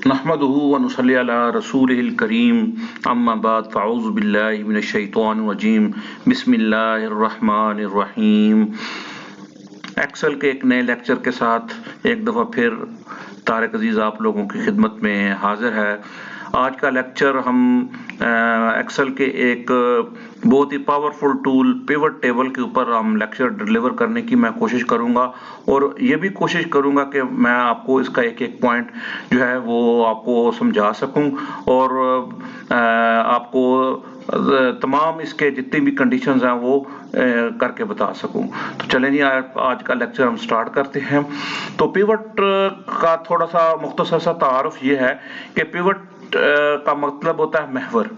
नहमदुहु व नुसल्ली अला रसूलिहिल करीम अम्मा बाद फ़अऊज़ु बिल्लाहि मिनश शैतानिर रजीम बिस्मिल्लाहिर रहमानिर रहीम। एक्सेल के एक नए लेक्चर के साथ एक दफ़ा फिर तारिक अजीज़ आप लोगों की खिदमत में हाजिर है। आज का लेक्चर हम एक्सेल के एक बहुत ही पावरफुल टूल पिवट टेबल के ऊपर हम लेक्चर डिलीवर करने की मैं कोशिश करूंगा और ये भी कोशिश करूंगा कि मैं आपको इसका एक एक पॉइंट जो है वो आपको समझा सकूं और आपको तमाम इसके जितनी भी कंडीशंस हैं वो करके बता सकूं। तो चलें जी आज का लेक्चर हम स्टार्ट करते हैं। तो पिवट का थोड़ा सा मुख्तसर सा तारुफ ये है कि पिवट का मतलब होता है महवर।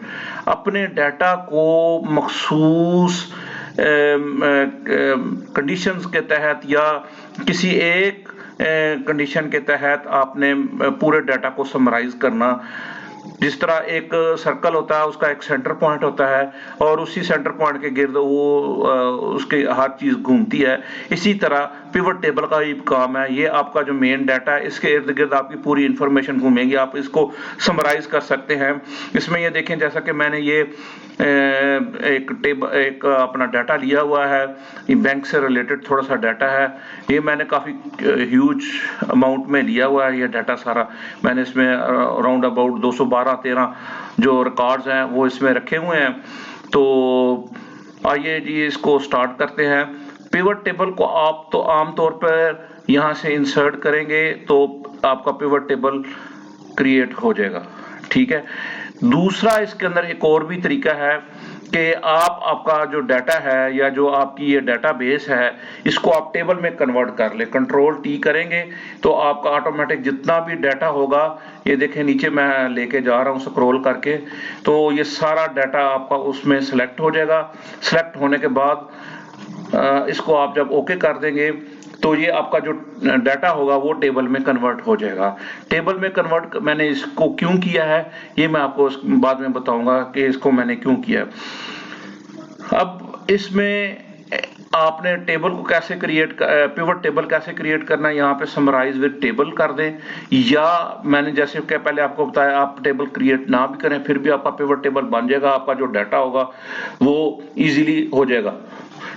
अपने डाटा को मखसूस कंडीशंस के तहत या किसी एक कंडीशन के तहत आपने पूरे डाटा को समराइज करना। जिस तरह एक सर्कल होता है उसका एक सेंटर पॉइंट होता है और उसी सेंटर पॉइंट के गिर्द वो उसके हर चीज घूमती है, इसी तरह पिवट टेबल का ही काम है। ये आपका जो मेन डाटा है इसके इर्द गिर्द आपकी पूरी इंफॉर्मेशन घूमेगी, आप इसको समराइज कर सकते हैं। इसमें ये देखें जैसा कि मैंने ये एक अपना डाटा लिया हुआ है, ये बैंक से रिलेटेड थोड़ा सा डाटा है। ये मैंने काफी ह्यूज अमाउंट में लिया हुआ है। ये डाटा सारा मैंने इसमें अराउंड अबाउट 212-13 जो रिकॉर्ड्स हैं वो इसमें रखे हुए हैं। तो आइए जी इसको स्टार्ट करते हैं। पिवट टेबल को आप तो आमतौर पर यहाँ से इंसर्ट करेंगे तो आपका पिवट टेबल क्रिएट हो जाएगा, ठीक है। दूसरा इसके अंदर एक और भी तरीका है कि आपका जो डाटा है या जो आपकी ये डाटाबेस है इसको आप टेबल में कन्वर्ट कर ले। कंट्रोल टी करेंगे तो आपका ऑटोमेटिक जितना भी डाटा होगा, ये देखें नीचे मैं लेके जा रहा हूँ स्क्रॉल करके, तो ये सारा डाटा आपका उसमें सिलेक्ट हो जाएगा। सिलेक्ट होने के बाद इसको आप जब ओके कर देंगे तो ये आपका जो डाटा होगा वो टेबल में कन्वर्ट हो जाएगा। टेबल में कन्वर्ट मैंने इसको क्यों किया है ये मैं आपको बाद में बताऊंगा कि इसको मैंने क्यों किया। अब इसमें आपने टेबल को कैसे पिवट टेबल कैसे क्रिएट करना है, यहाँ पे समराइज विद टेबल कर दें, या मैंने जैसे कि पहले आपको बताया आप टेबल क्रिएट ना भी करें फिर भी आपका पिवट टेबल बन जाएगा। आपका जो डाटा होगा वो इजीली हो जाएगा,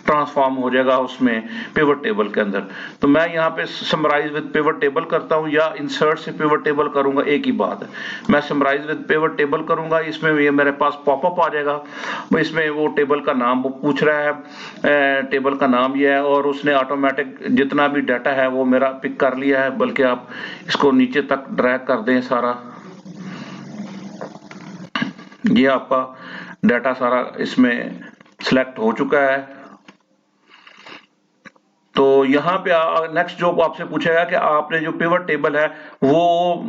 ट्रांसफॉर्म हो जाएगा उसमें पिवट टेबल के अंदर। तो मैं यहाँ पे समराइज विद पिवट टेबल करता हूँ या इंसर्ट से पिवट टेबल करूंगा, एक ही बात है। मैं समराइज विद पिवट टेबल करूंगा, इसमें ये मेरे पास पॉपअप आ जाएगा। इसमें वो टेबल का नाम वो पूछ रहा है, टेबल का नाम ये है और उसने ऑटोमेटिक जितना भी डाटा है वो मेरा पिक कर लिया है। बल्कि आप इसको नीचे तक ड्रैग कर दें सारा, ये आपका डाटा सारा इसमें सिलेक्ट हो चुका है। तो यहाँ पे नेक्स्ट जो आपसे पूछेगा कि आपने जो पिवट टेबल है वो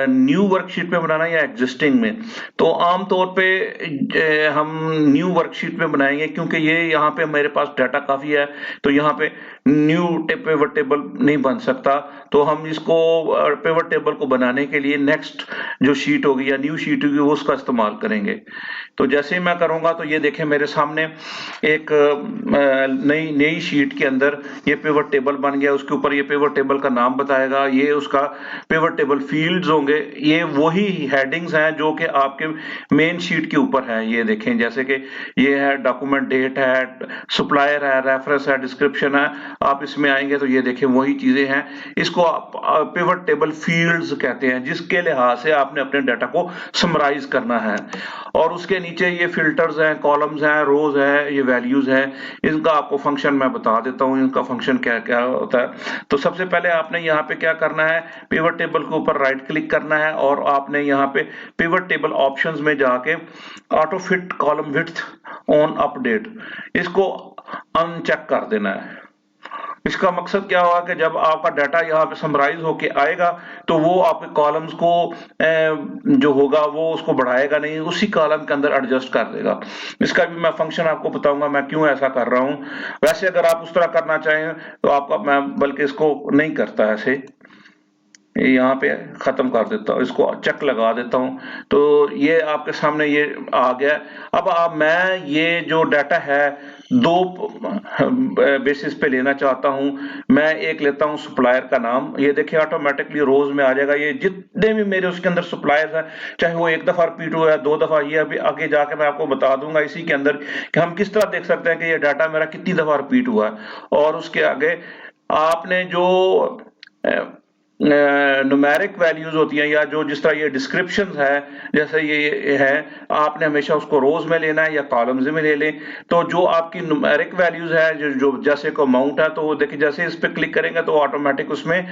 न्यू वर्कशीट में बनाना है या एग्जिस्टिंग में। तो आमतौर पे हम न्यू वर्कशीट में बनाएंगे क्योंकि ये यहाँ पे मेरे पास डाटा काफी है, तो यहाँ पे न्यू पिवट टेबल नहीं बन सकता। तो हम इसको पिवट टेबल को बनाने के लिए नेक्स्ट जो शीट होगी या न्यू शीट होगी वो उसका इस्तेमाल करेंगे। तो जैसे ही मैं करूंगा तो ये देखें मेरे सामने एक नई शीट के अंदर ये पिवट टेबल बन गया। उसके ऊपर ये पिवट टेबल का नाम बताएगा, ये उसका पिवट टेबल फील्ड्स होंगे। ये वही हेडिंग्स हैं जो कि आपके मेन शीट के ऊपर है। ये देखें जैसे कि ये है डॉक्यूमेंट डेट है, सप्लायर है, रेफरेंस है, डिस्क्रिप्शन है। आप इसमें आएंगे तो ये देखें वही चीजें हैं। इसको आप पिवट टेबल फील्ड्स कहते हैं जिसके लिहाज से आपने अपने डाटा को समराइज करना है। और उसके नीचे ये फिल्टर्स हैं, कॉलम्स हैं, रोज है, ये वैल्यूज है। इनका आपको फंक्शन मैं बता देता हूं, इनका फंक्शन क्या क्या होता है। तो सबसे पहले आपने यहाँ पे क्या करना है, पिवट टेबल के ऊपर राइट क्लिक करना है और आपने यहाँ पे पिवट टेबल ऑप्शंस में जाके auto fit column width on update इसको अनचेक कर देना है। इसका मकसद क्या होगा कि जब आपका डाटा यहाँ पे समराइज होके आएगा तो वो आपके कॉलम्स को जो होगा वो उसको बढ़ाएगा नहीं, उसी कॉलम के अंदर एडजस्ट कर देगा। इसका भी मैं फंक्शन आपको बताऊंगा मैं क्यों ऐसा कर रहा हूं। वैसे अगर आप उस तरह करना चाहें तो आपका मैं बल्कि इसको नहीं करता ऐसे, यहाँ पे खत्म कर देता हूँ, इसको चेक लगा देता हूँ। तो ये आपके सामने ये आ गया। अब मैं ये जो डाटा है दो बेसिस पे लेना चाहता हूँ। मैं एक लेता हूँ सप्लायर का नाम, ये देखिए ऑटोमेटिकली रोज में आ जाएगा। ये जितने भी मेरे उसके अंदर सप्लायर्स हैं, चाहे वो एक दफा रिपीट हुआ है, 2 दफा, ये अभी आगे जाके मैं आपको बता दूंगा इसी के अंदर कि हम किस तरह देख सकते हैं कि ये डाटा मेरा कितनी दफा रिपीट हुआ है। और उसके आगे आपने जो न्यूमेरिक वैल्यूज होती हैं, या जो जिस तरह ये डिस्क्रिप्शन है, जैसे ये है, आपने हमेशा उसको रोज में लेना है या कॉलम्स में ले लें। तो जो आपकी न्यूमेरिक वैल्यूज है, जो जैसे को अमाउंट है, तो देखिए जैसे इस पे क्लिक करेंगे तो ऑटोमेटिक उसमें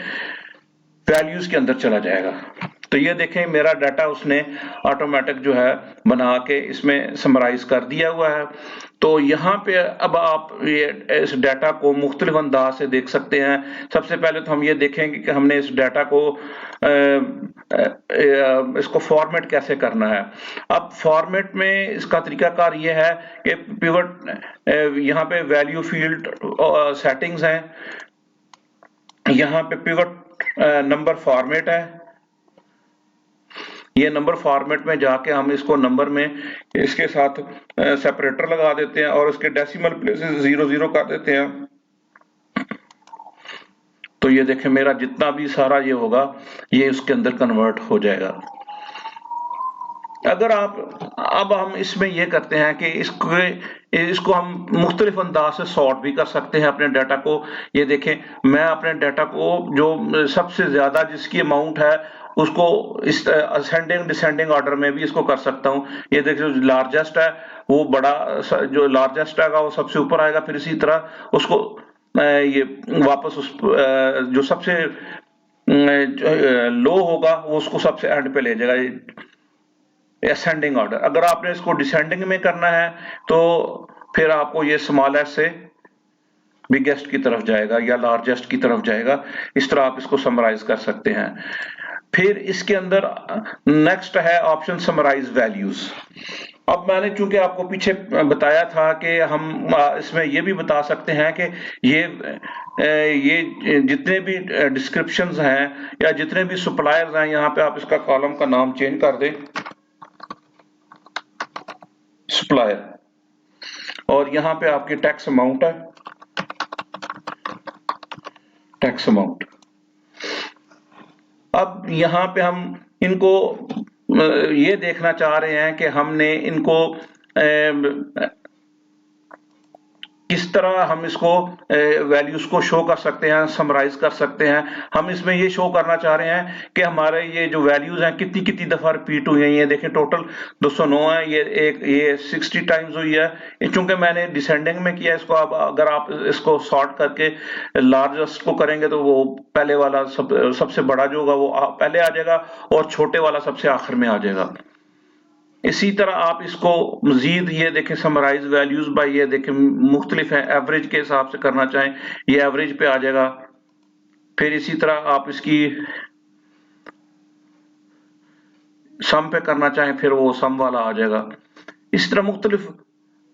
वैल्यूज के अंदर चला जाएगा। तो ये देखें मेरा डाटा उसने ऑटोमेटिक जो है बना के इसमें समराइज कर दिया हुआ है। तो यहाँ पे अब आप ये इस डाटा को मुख्तलिफ अंदाज से देख सकते हैं। सबसे पहले तो हम ये देखेंगे कि हमने इस डाटा को इसको फॉर्मेट कैसे करना है। अब फॉर्मेट में इसका तरीकाकार ये है कि पिवट, यहाँ पे वैल्यू फील्ड सेटिंग्स हैं, यहाँ पे पिवट नंबर फॉर्मेट है। ये नंबर फॉर्मेट में जाके हम इसको नंबर में इसके साथ सेपरेटर लगा देते हैं और इसके डेसिमल प्लेसेस 0 कर देते हैं। तो ये देखें मेरा जितना भी सारा ये होगा ये इसके अंदर कन्वर्ट हो जाएगा। अगर आप अब हम इसमें ये करते हैं कि इसको हम मुख्तलिफ अंदाज से सॉर्ट भी कर सकते हैं अपने डाटा को। ये देखें मैं अपने डाटा को जो सबसे ज्यादा जिसकी अमाउंट है उसको इस असेंडिंग डिसेंडिंग ऑर्डर में भी इसको कर सकता हूँ। ये देखिए जो लार्जेस्ट है वो बड़ा, जो लार्जेस्ट आएगा वो सबसे ऊपर आएगा, फिर इसी तरह उसको ये वापस उस जो सबसे लो होगा वो उसको सबसे एंड पे ले जाएगा, असेंडिंग ऑर्डर। अगर आपने इसको डिसेंडिंग में करना है तो फिर आपको ये स्मॉलेस्ट से बिगेस्ट की तरफ जाएगा या लार्जेस्ट की तरफ जाएगा। इस तरह आप इसको समराइज कर सकते हैं। फिर इसके अंदर नेक्स्ट है ऑप्शन समराइज वैल्यूज। अब मैंने चूंकि आपको पीछे बताया था कि हम इसमें ये भी बता सकते हैं कि ये जितने भी डिस्क्रिप्शंस हैं या जितने भी सप्लायर्स हैं, यहाँ पे आप इसका कॉलम का नाम चेंज कर दें, सप्लायर, और यहाँ पे आपकी टैक्स अमाउंट है, टैक्स अमाउंट। अब यहाँ पे हम इनको ये देखना चाह रहे हैं कि हमने इनको किस तरह हम इसको वैल्यूज को शो कर सकते हैं, समराइज कर सकते हैं। हम इसमें ये शो करना चाह रहे हैं कि हमारे ये जो वैल्यूज हैं कितनी कितनी दफा रिपीट हुई हैं। ये देखें टोटल 209 है, ये 60 टाइम्स हुई है। चूंकि मैंने डिसेंडिंग में किया इसको, अब अगर आप इसको सॉर्ट करके लार्जेस्ट को करेंगे तो वो पहले वाला सबसे बड़ा जो होगा वो पहले आ जाएगा और छोटे वाला सबसे आखिर में आ जाएगा। इसी तरह आप इसको मजीद ये देखें समराइज वैल्यूज बाय, ये देखें मुख्तलिफ है, एवरेज के हिसाब से करना चाहें ये एवरेज पे आ जाएगा। फिर इसी तरह आप इसकी सम पे करना चाहें फिर वो सम वाला आ जाएगा। इस तरह मुख्तलिफ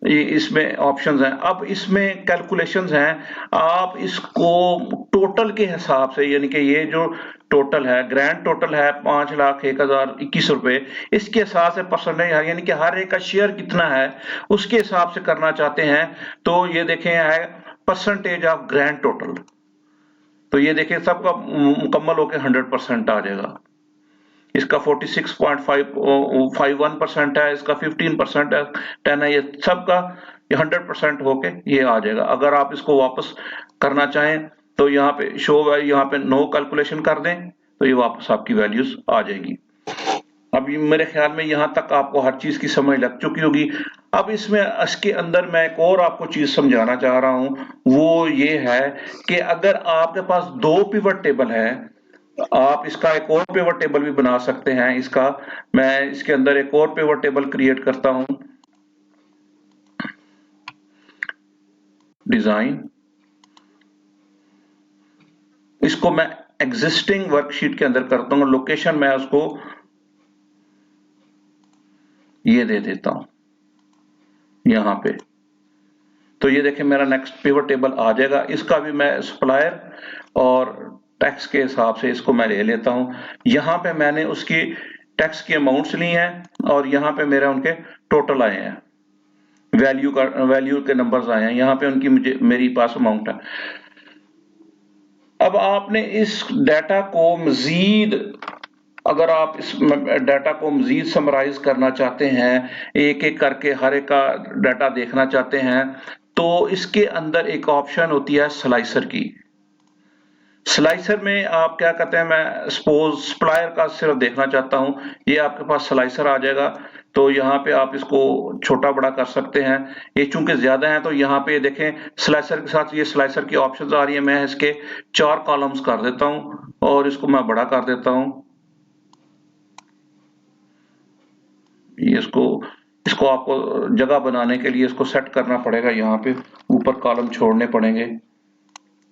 इसमें ऑप्शंस हैं। अब इसमें कैलकुलेशंस हैं, आप इसको टोटल के हिसाब से, यानी कि ये जो टोटल है, ग्रैंड टोटल है 5,01,021 रुपए, इसके हिसाब से परसेंटेज यानी कि हर एक का शेयर कितना है उसके हिसाब से करना चाहते हैं। तो ये देखें है परसेंटेज ऑफ ग्रैंड टोटल। तो ये देखें सबका मुकम्मल होकर 100% आ जाएगा। इसका 46.51% है, इसका 15% है, 10 है, ये सबका 100% होके ये आ जाएगा। अगर आप इसको वापस करना चाहें तो यहाँ पे शो, यहाँ पे नो कैलकुलेशन कर दें तो ये वापस आपकी वैल्यूज आ जाएगी। अब मेरे ख्याल में यहाँ तक आपको हर चीज की समझ लग चुकी होगी। अब इसमें इसके अंदर मैं एक और आपको चीज समझाना चाह रहा हूं, वो ये है कि अगर आपके पास 2 पिवट टेबल है, आप इसका एक और पिवट टेबल भी बना सकते हैं। इसका मैं इसके अंदर एक और पिवट टेबल क्रिएट करता हूं, डिजाइन, इसको मैं एग्जिस्टिंग वर्कशीट के अंदर करता हूं, लोकेशन मैं उसको ये दे देता हूं यहां पे। तो ये देखें मेरा नेक्स्ट पिवट टेबल आ जाएगा। इसका भी मैं सप्लायर और टैक्स के हिसाब से इसको मैं ले लेता हूं। यहां पे मैंने उसकी टैक्स की अमाउंट्स ली हैं और यहां पे मेरे उनके टोटल आए हैं, वैल्यू के नंबर्स आए हैं, यहां पे उनकी मुझे मेरी पास अमाउंट है। अब आपने इस डाटा को मजीद, अगर आप इस डाटा को मजीद समराइज करना चाहते हैं, एक एक करके हर एक का डाटा देखना चाहते हैं, तो इसके अंदर एक ऑप्शन होती है स्लाइसर की। स्लाइसर में आप क्या करते हैं, मैं सपोज सप्लायर का सिर्फ देखना चाहता हूं, ये आपके पास स्लाइसर आ जाएगा। तो यहाँ पे आप इसको छोटा बड़ा कर सकते हैं, ये चूंकि ज्यादा है तो यहाँ पे देखें स्लाइसर के साथ ये स्लाइसर की ऑप्शंस आ रही है। मैं इसके 4 कॉलम्स कर देता हूं और इसको मैं बड़ा कर देता हूं। ये इसको इसको आपको जगह बनाने के लिए इसको सेट करना पड़ेगा, यहाँ पे ऊपर कॉलम छोड़ने पड़ेंगे,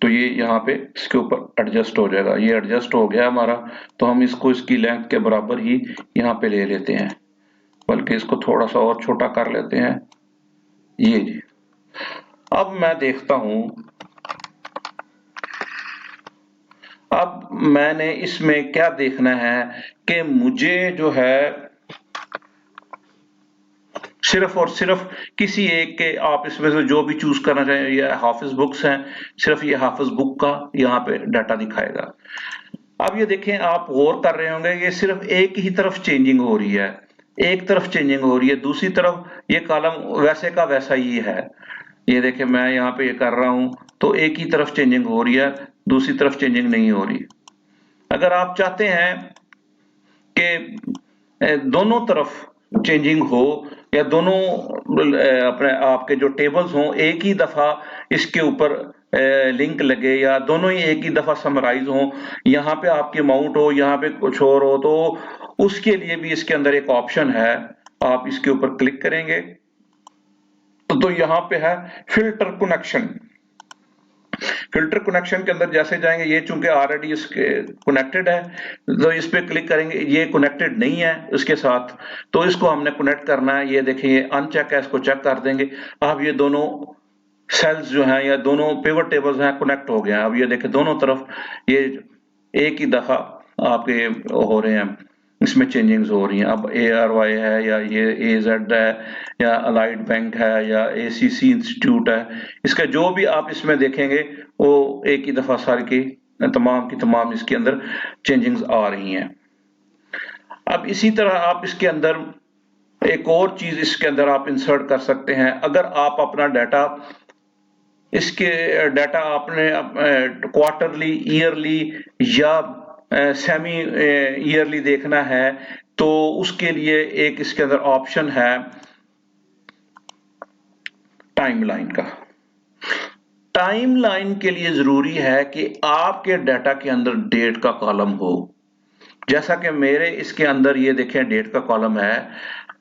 तो ये यहाँ पे इसके ऊपर एडजस्ट हो जाएगा। ये एडजस्ट हो गया हमारा, तो हम इसको इसकी लेंथ के बराबर ही यहाँ पे ले लेते हैं, बल्कि इसको थोड़ा सा और छोटा कर लेते हैं। ये जी, अब मैं देखता हूं, अब मैंने इसमें क्या देखना है कि मुझे जो है सिर्फ और सिर्फ किसी एक के, आप इसमें से जो भी चूज करना चाहें, ये हाफिज बुक्स हैं, सिर्फ ये हाफिज बुक का यहाँ पे डाटा दिखाएगा। अब ये देखें, आप गौर कर रहे होंगे, ये सिर्फ एक ही तरफ चेंजिंग हो रही है, एक तरफ चेंजिंग हो रही है, दूसरी तरफ ये कॉलम वैसे का वैसा ही है। ये देखें, मैं यहाँ पे ये कर रहा हूं तो एक ही तरफ चेंजिंग हो रही है, दूसरी तरफ चेंजिंग नहीं हो रही। अगर आप चाहते हैं कि दोनों तरफ चेंजिंग हो, या दोनों अपने आपके जो टेबल्स हों एक ही दफा इसके ऊपर लिंक लगे, या दोनों ही एक ही दफा समराइज हो, यहाँ पे आपकी अमाउंट हो, यहाँ पे कुछ और हो, तो उसके लिए भी इसके अंदर एक ऑप्शन है। आप इसके ऊपर क्लिक करेंगे तो यहाँ पे है फिल्टर कनेक्शन। फिल्टर कनेक्शन के अंदर जैसे जाएंगे, ये चूंकि ऑलरेडी इसके कनेक्टेड है, तो इस पे क्लिक करेंगे, ये कनेक्टेड नहीं है इसके साथ, तो इसको हमने कनेक्ट करना है। ये देखिए, ये अनचेक है, इसको चेक कर देंगे। अब ये दोनों सेल्स जो हैं या दोनों पिवट टेबल्स हैं कनेक्ट हो गए हैं। अब ये देखिए, दोनों तरफ ये एक ही दफा आपके हो रहे हैं, इसमें चेंजिंग्स हो रही हैं। अब ARY है, या ये AZ है, या अलाइड बैंक है, या ACC इंस्टीट्यूट है, इसका जो भी आप इसमें देखेंगे वो एक ही दफा सारी की तमाम इसके अंदर चेंजिंग्स आ रही हैं। अब इसी तरह आप इसके अंदर एक और चीज इसके अंदर आप इंसर्ट कर सकते हैं। अगर आप अपना डाटा, इसके डाटा आपने क्वार्टरली, ईयरली या सेमी ईयरली देखना है, तो उसके लिए एक इसके अंदर ऑप्शन है टाइमलाइन का। टाइमलाइन के लिए जरूरी है कि आपके डाटा के अंदर डेट का कॉलम हो। जैसा कि मेरे इसके अंदर ये देखें डेट का कॉलम है,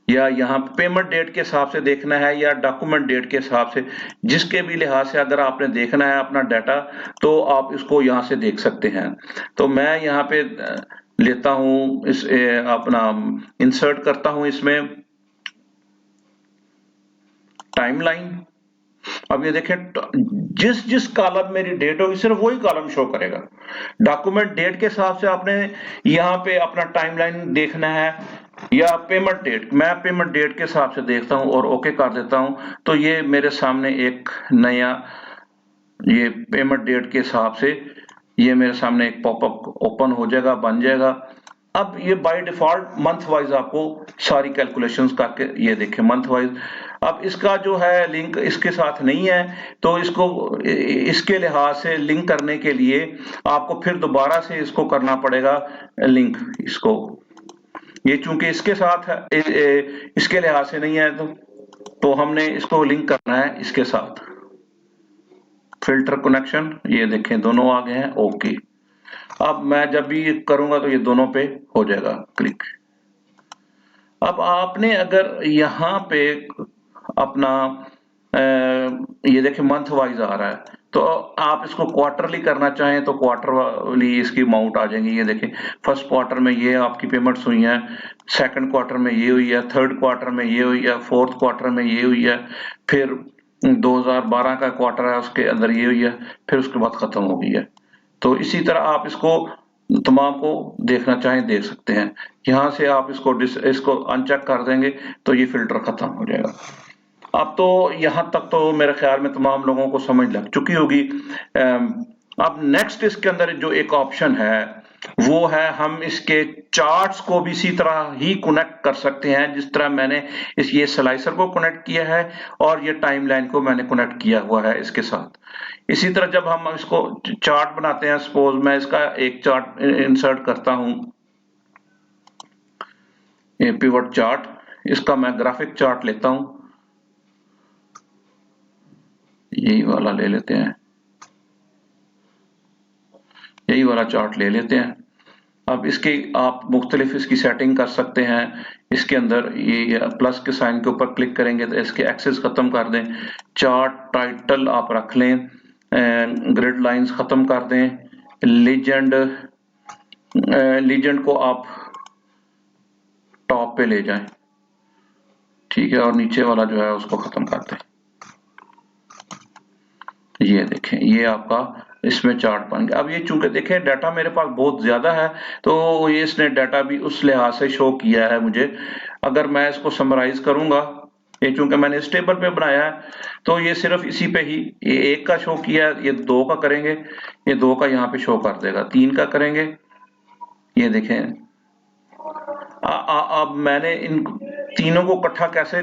या यहाँ पेमेंट डेट के हिसाब से देखना है, या डॉक्यूमेंट डेट के हिसाब से, जिसके भी लिहाज से अगर आपने देखना है अपना डाटा, तो आप इसको यहाँ से देख सकते हैं। तो मैं यहाँ पे लेता हूं, इस अपना इंसर्ट करता हूं इसमें टाइमलाइन। अब ये देखें, जिस जिस कॉलम मेरी डेट होगी सिर्फ वही कॉलम शो करेगा। डॉक्यूमेंट डेट के हिसाब से आपने यहाँ पे अपना टाइमलाइन देखना है, या पेमेंट डेट, मैं पेमेंट डेट के हिसाब से देखता हूं और ओके कर देता हूं, तो ये मेरे सामने एक नया, ये पेमेंट डेट के हिसाब से ये मेरे सामने एक पॉपअप ओपन हो जाएगा, बन जाएगा। अब ये बाय डिफॉल्ट मंथ वाइज आपको सारी कैलकुलेशंस करके, ये देखें मंथ वाइज। अब इसका जो है लिंक इसके साथ नहीं है, तो इसको इसके लिहाज से लिंक करने के लिए आपको फिर दोबारा से इसको करना पड़ेगा लिंक इसको। ये चूंकि इसके साथ है, इसके लिहाज से नहीं है, तो हमने इसको लिंक करना है इसके साथ। फिल्टर कनेक्शन, ये देखें दोनों आ गए हैं, ओके। अब मैं जब भी करूंगा तो ये दोनों पे हो जाएगा क्लिक। अब आपने अगर यहाँ पे अपना ये देखें मंथ वाइज आ रहा है, तो आप इसको क्वार्टरली करना चाहें तो क्वार्टरली इसकी अमाउंट आ जाएंगी। ये देखें, फर्स्ट क्वार्टर में ये आपकी पेमेंट्स हुई हैं, सेकंड क्वार्टर में ये हुई है, थर्ड क्वार्टर में ये हुई है, फोर्थ क्वार्टर में ये हुई है, फिर 2012 का क्वार्टर है उसके अंदर ये हुई है, फिर उसके बाद खत्म हो गई है। तो इसी तरह आप इसको तमाम को देखना चाहें देख सकते हैं। यहाँ से आप इसको अनचेक कर देंगे तो ये फिल्टर खत्म हो जाएगा। अब तो यहाँ तक तो मेरे ख्याल में तमाम लोगों को समझ लग चुकी होगी। अब नेक्स्ट इसके अंदर जो एक ऑप्शन है वो है हम इसके चार्ट्स को भी इसी तरह ही कनेक्ट कर सकते हैं जिस तरह मैंने ये स्लाइसर को कनेक्ट किया है और ये टाइमलाइन को मैंने कनेक्ट किया हुआ है इसके साथ। इसी तरह जब हम इसको चार्ट बनाते हैं, सपोज मैं इसका एक चार्ट इंसर्ट करता हूं, ये पिवट चार्ट, इसका मैं ग्राफिक चार्ट लेता हूं, यही वाला ले लेते हैं, यही वाला चार्ट ले लेते हैं। अब इसकी आप मुख्तलिफ इसकी सेटिंग कर सकते हैं। इसके अंदर ये प्लस के साइन के ऊपर क्लिक करेंगे तो इसके एक्सेस खत्म कर दें, चार्ट टाइटल आप रख लें, ग्रिड लाइंस खत्म कर दें, लीजेंड को आप टॉप पे ले जाएं, ठीक है, और नीचे वाला जो है उसको खत्म कर दें। ये देखें, ये आपका इसमें चार्ट बन गया। अब ये चूंकि देखें डाटा मेरे पास बहुत ज्यादा है तो ये इसने डाटा भी उस लिहाज से शो किया है मुझे। अगर मैं इसको समराइज करूंगा, ये चूंकि मैंने इस टेबल पे बनाया है तो ये सिर्फ इसी पे ही, ये 1 का शो किया, ये 2 का करेंगे, ये 2 का यहाँ पे शो कर देगा, 3 का करेंगे, ये देखें। अब मैंने इन तीनों को इकट्ठा कैसे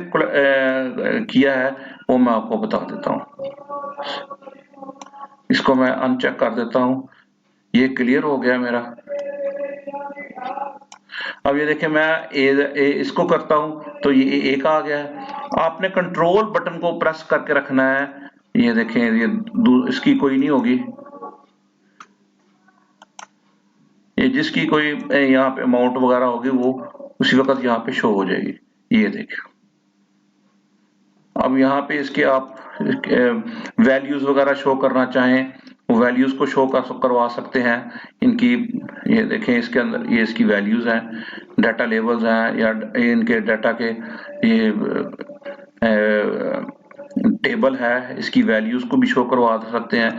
किया है वो मैं आपको बता देता हूँ। इसको मैं अनचेक कर देता हूं, ये क्लियर हो गया मेरा। अब ये देखिए मैं इसको करता हूं तो ये एक आ गया है। आपने कंट्रोल बटन को प्रेस करके रखना है, ये देखें, ये इसकी कोई नहीं होगी, ये जिसकी कोई यहाँ पे अमाउंट वगैरह होगी वो उसी वक्त यहाँ पे शो हो जाएगी। ये देखिए, अब यहाँ पे इसके आप वैल्यूज वगैरह शो करना चाहें वैल्यूज को शो करवा सकते हैं इनकी। ये देखें, इसके अंदर ये इसकी वैल्यूज हैं, डाटा लेवल्स हैं, या इनके डाटा के ये टेबल है, इसकी वैल्यूज को भी शो करवा सकते हैं।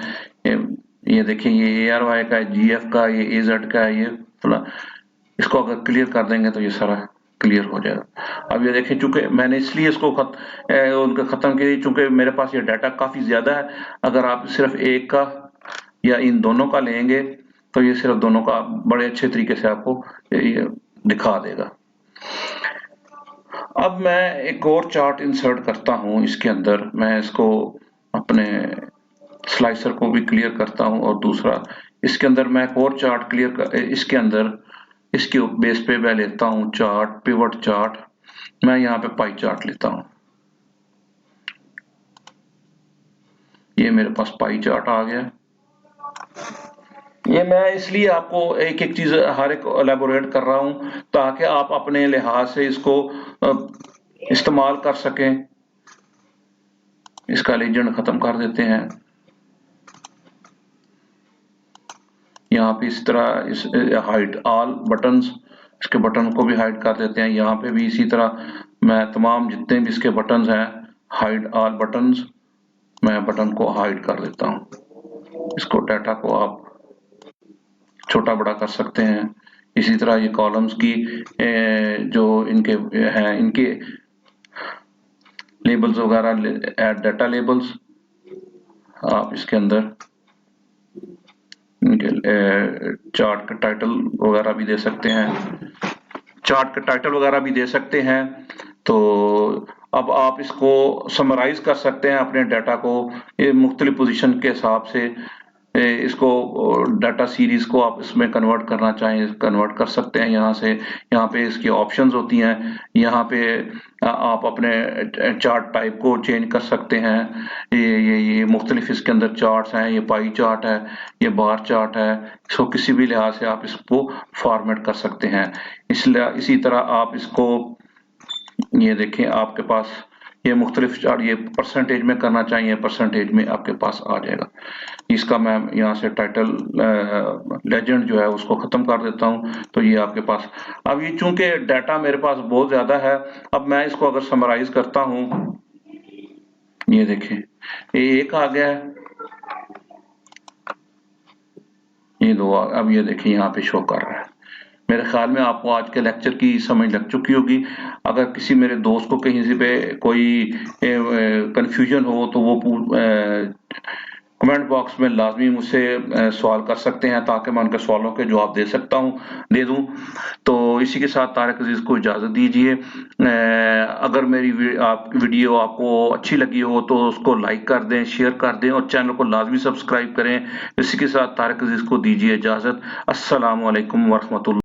ये देखें, ये ARY का है, GF का, ये AZ का है, ये इसको अगर क्लियर कर देंगे तो ये सारा क्लियर हो जाएगा। अब ये देखें, चूंकि मैंने इसलिए इसको उनका खत्म किया चूंकि मेरे पास ये डाटा काफी ज्यादा है। अगर आप सिर्फ एक का या इन दोनों का लेंगे तो ये सिर्फ दोनों का बड़े अच्छे तरीके से आपको ये दिखा देगा। अब मैं एक और चार्ट इंसर्ट करता हूं इसके अंदर, मैं इसको अपने स्लाइसर को भी क्लियर करता हूं और दूसरा इसके अंदर मैं एक और चार्ट इसके अंदर इसके बेस पे मैं लेता हूं चार्ट, पिवट चार्ट, मैं यहाँ पे पाई चार्ट लेता हूं। ये मेरे पास पाई चार्ट आ गया। ये मैं इसलिए आपको एक एक चीज हर एक एलेबोरेट कर रहा हूं ताकि आप अपने लिहाज से इसको इस्तेमाल कर सकें। इसका लीजेंड खत्म कर देते हैं। यहाँ पे इस तरह इस हाइड ऑल बटन्स, इसके बटन को भी हाइड कर देते हैं। यहाँ पे भी इसी तरह मैं तमाम जितने भी इसके बटन्स हैं, हाइड ऑल बटन्स, मैं बटन को हाइड कर देता हूँ। इसको डाटा को आप छोटा बड़ा कर सकते हैं। इसी तरह ये कॉलम्स की जो इनके हैं, इनके लेबल्स वगैरह, ऐड डाटा लेबल्स, आप इसके अंदर इनके चार्ट का टाइटल वगैरह भी दे सकते हैं, चार्ट का टाइटल वगैरह भी दे सकते हैं। तो अब आप इसको समराइज कर सकते हैं अपने डाटा को, ये मुख्तलिफ पोजीशन के हिसाब से इसको डाटा सीरीज को आप इसमें कन्वर्ट करना चाहें कन्वर्ट कर सकते हैं। यहाँ से यहाँ पे इसकी ऑप्शंस होती हैं, यहाँ पे आप अपने चार्ट टाइप को चेंज कर सकते हैं। ये मुख्तलिफ इसके अंदर चार्ट्स हैं, ये पाई चार्ट है, ये बार चार्ट है, इसको किसी भी लिहाज से आप इसको फॉर्मेट कर सकते हैं। इसलिए इसी तरह आप इसको, ये देखें आपके पास ये मुख्तलिफ चार्ट, ये परसेंटेज में करना चाहिए, परसेंटेज में आपके पास आ जाएगा। इसका मैं यहाँ से टाइटल लेजेंड जो है उसको खत्म कर देता हूँ तो ये आपके पास। अब ये चूंकि डाटा मेरे पास बहुत ज्यादा है, अब मैं इसको अगर समराइज करता हूँ, ये देखें, ये एक आ गया है, ये दो अब ये देखिए यहाँ पे शो कर रहा है। मेरे ख्याल में आपको आज के लेक्चर की समझ लग चुकी होगी। अगर किसी मेरे दोस्त को कहीं से पे कोई कंफ्यूजन हो तो वो कमेंट बॉक्स में लाजमी मुझसे सवाल कर सकते हैं, ताकि मैं उनके सवालों के जवाब दे दूं। तो इसी के साथ तारिक अजीज को इजाजत दीजिए। अगर मेरी वीडियो आपको अच्छी लगी हो तो उसको लाइक कर दें, शेयर कर दें और चैनल को लाजमी सब्सक्राइब करें। इसी के साथ तारिक अजीज को दीजिए इजाजत। अस्सलाम वालेकुम वरहमतुल्लाह।